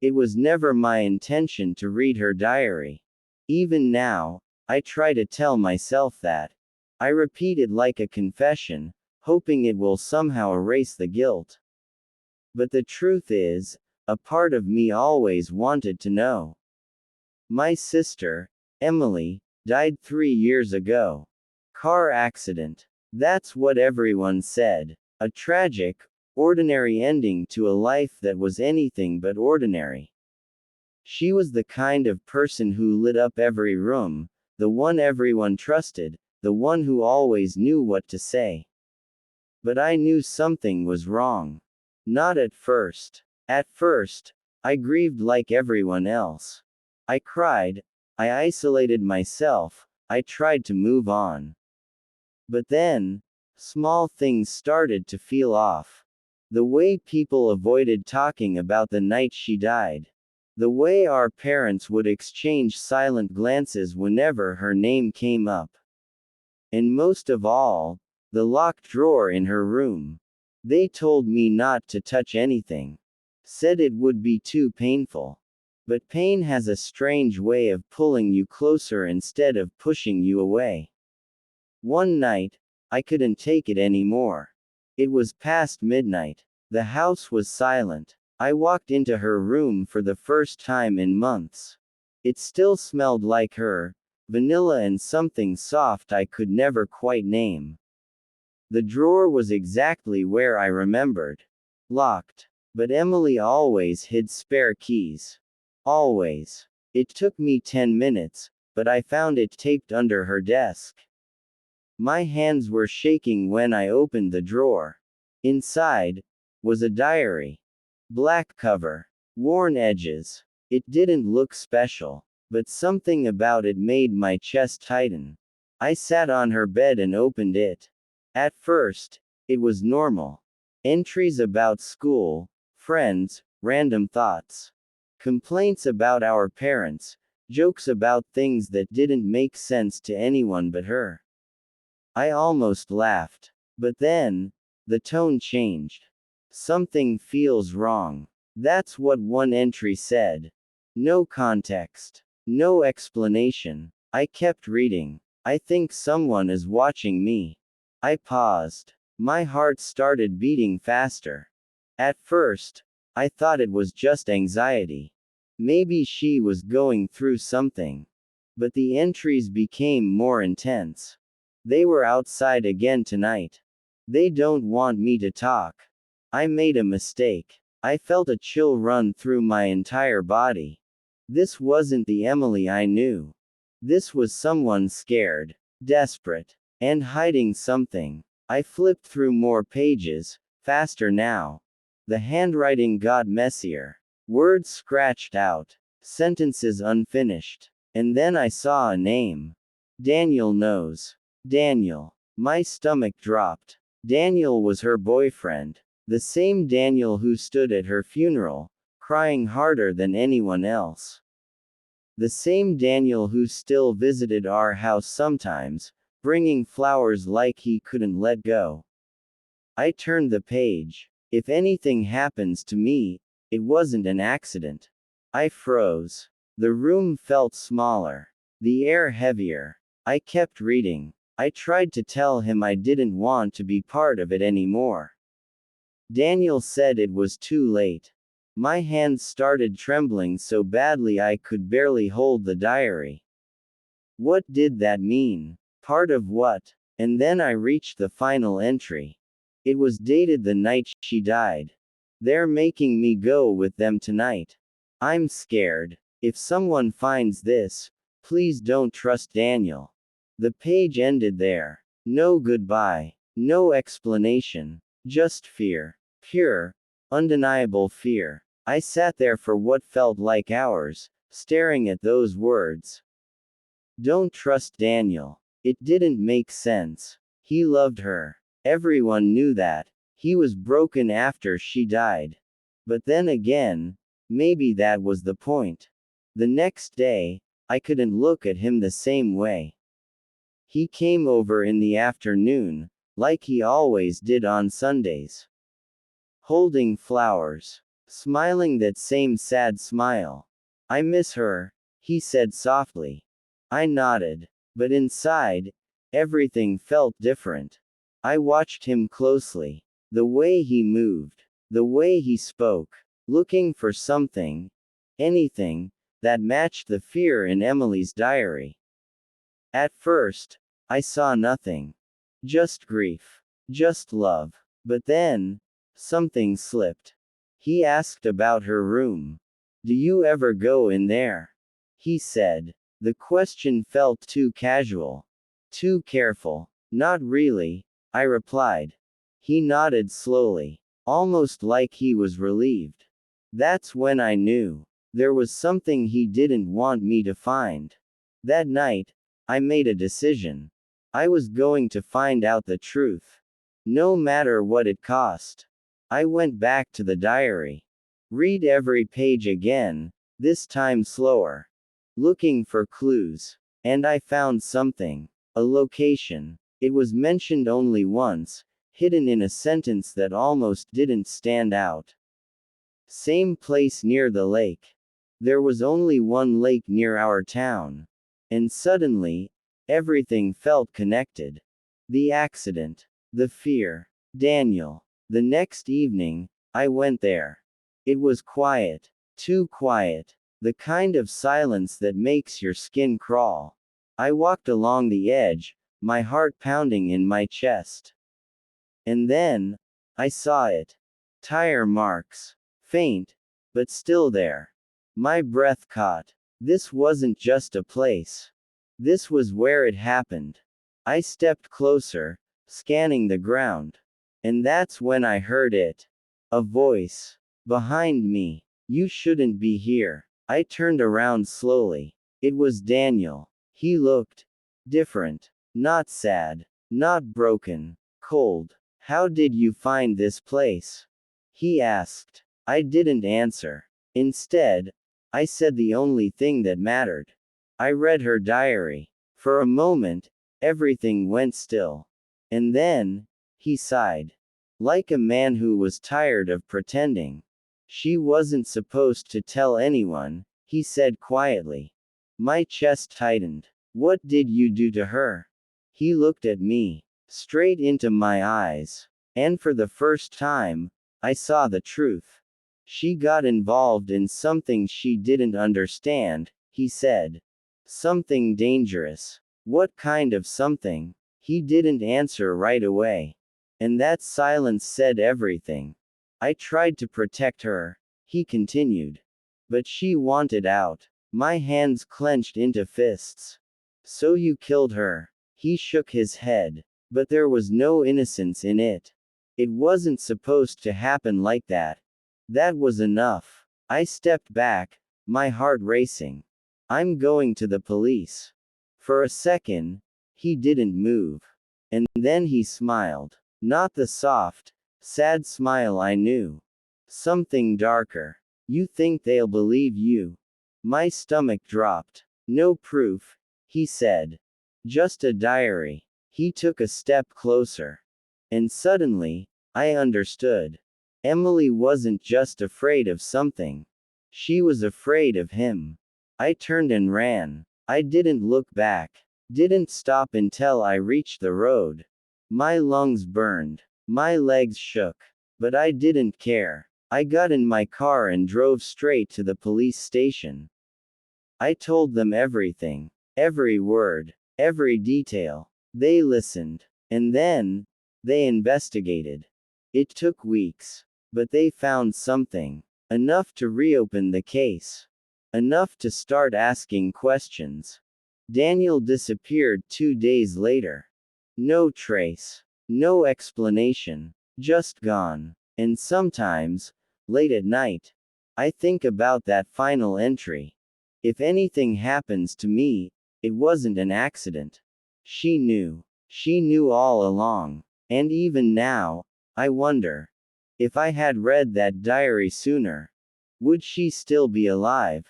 It was never my intention to read her diary. Even now, I try to tell myself that. I repeat it like a confession, hoping it will somehow erase the guilt. But the truth is, a part of me always wanted to know. My sister, Emily, died 3 years ago. Car accident. That's what everyone said. A tragic, ordinary ending to a life that was anything but ordinary. She was the kind of person who lit up every room, the one everyone trusted, the one who always knew what to say. But I knew something was wrong. Not at first. At first, I grieved like everyone else. I cried, I isolated myself, I tried to move on. But then, small things started to feel off. The way people avoided talking about the night she died. The way our parents would exchange silent glances whenever her name came up. And most of all, the locked drawer in her room. They told me not to touch anything. Said it would be too painful. But pain has a strange way of pulling you closer instead of pushing you away. One night, I couldn't take it anymore. It was past midnight. The house was silent. I walked into her room for the first time in months. It still smelled like her, vanilla and something soft I could never quite name. The drawer was exactly where I remembered. Locked. But Emily always hid spare keys. Always. It took me 10 minutes, but I found it taped under her desk. My hands were shaking when I opened the drawer. Inside was a diary. Black cover. Worn edges. It didn't look special, but something about it made my chest tighten. I sat on her bed and opened it. At first, it was normal. Entries about school, friends, random thoughts. Complaints about our parents, jokes about things that didn't make sense to anyone but her. I almost laughed. But then, the tone changed. Something feels wrong. That's what one entry said. No context. No explanation. I kept reading. I think someone is watching me. I paused. My heart started beating faster. At first, I thought it was just anxiety. Maybe she was going through something. But the entries became more intense. They were outside again tonight. They don't want me to talk. I made a mistake. I felt a chill run through my entire body. This wasn't the Emily I knew. This was someone scared, desperate, and hiding something. I flipped through more pages, faster now. The handwriting got messier. Words scratched out. Sentences unfinished. And then I saw a name. Daniel knows. Daniel. My stomach dropped. Daniel was her boyfriend. The same Daniel who stood at her funeral, crying harder than anyone else. The same Daniel who still visited our house sometimes, bringing flowers like he couldn't let go. I turned the page. If anything happens to me, it wasn't an accident. I froze. The room felt smaller. The air heavier. I kept reading. I tried to tell him I didn't want to be part of it anymore. Daniel said it was too late. My hands started trembling so badly I could barely hold the diary. What did that mean? Part of what? And then I reached the final entry. It was dated the night she died. They're making me go with them tonight. I'm scared. If someone finds this, please don't trust Daniel. The page ended there. No goodbye. No explanation. Just fear. Pure, undeniable fear. I sat there for what felt like hours, staring at those words. Don't trust Daniel. It didn't make sense. He loved her. Everyone knew that. He was broken after she died. But then again, maybe that was the point. The next day, I couldn't look at him the same way. He came over in the afternoon, like he always did on Sundays. Holding flowers. smiling that same sad smile. I miss her, he said softly. I nodded. But inside, everything felt different. I watched him closely. The way he moved, the way he spoke, looking for something, anything, that matched the fear in Emily's diary. At first, I saw nothing. Just grief. Just love. But then, something slipped. He asked about her room. Do you ever go in there? He said. The question felt too casual. Too careful. Not really, I replied. He nodded slowly, almost like he was relieved. That's when I knew. There was something he didn't want me to find. That night, I made a decision. I was going to find out the truth. No matter what it cost. I went back to the diary. Read every page again, this time slower. Looking for clues. And I found something. A location. It was mentioned only once, hidden in a sentence that almost didn't stand out. Same place near the lake. There was only one lake near our town. And suddenly, everything felt connected. The accident. The fear. Daniel. The next evening, I went there. It was quiet. Too quiet. The kind of silence that makes your skin crawl. I walked along the edge, my heart pounding in my chest. And then, I saw it. Tire marks. Faint, but still there. My breath caught. This wasn't just a place. This was where it happened. I stepped closer, scanning the ground. And that's when I heard it. A voice. Behind me. You shouldn't be here. I turned around slowly. It was Daniel. He looked different. Not sad. Not broken. Cold. How did you find this place? He asked. I didn't answer. Instead, I said the only thing that mattered. I read her diary. For a moment, everything went still. And then, he sighed. Like a man who was tired of pretending. She wasn't supposed to tell anyone, he said quietly. My chest tightened. What did you do to her? He looked at me, straight into my eyes. And for the first time, I saw the truth. She got involved in something she didn't understand, he said. Something dangerous. What kind of something? He didn't answer right away. And that silence said everything. I tried to protect her, he continued. But she wanted out. My hands clenched into fists. So you killed her. He shook his head. But there was no innocence in it. It wasn't supposed to happen like that. That was enough. I stepped back, my heart racing. I'm going to the police. For a second, he didn't move. And then he smiled. Not the soft, sad smile I knew. Something darker. You think they'll believe you? My stomach dropped. No proof, he said. Just a diary. He took a step closer. And suddenly, I understood. Emily wasn't just afraid of something. She was afraid of him. I turned and ran. I didn't look back. Didn't stop until I reached the road. My lungs burned. My legs shook. But I didn't care. I got in my car and drove straight to the police station. I told them everything. Every word. Every detail. They listened. And then, they investigated. It took weeks. But they found something. Enough to reopen the case. Enough to start asking questions. Daniel disappeared 2 days later. No trace. No explanation. Just gone. And sometimes, late at night, I think about that final entry. If anything happens to me, it wasn't an accident. She knew. She knew all along. And even now, I wonder. If I had read that diary sooner, would she still be alive?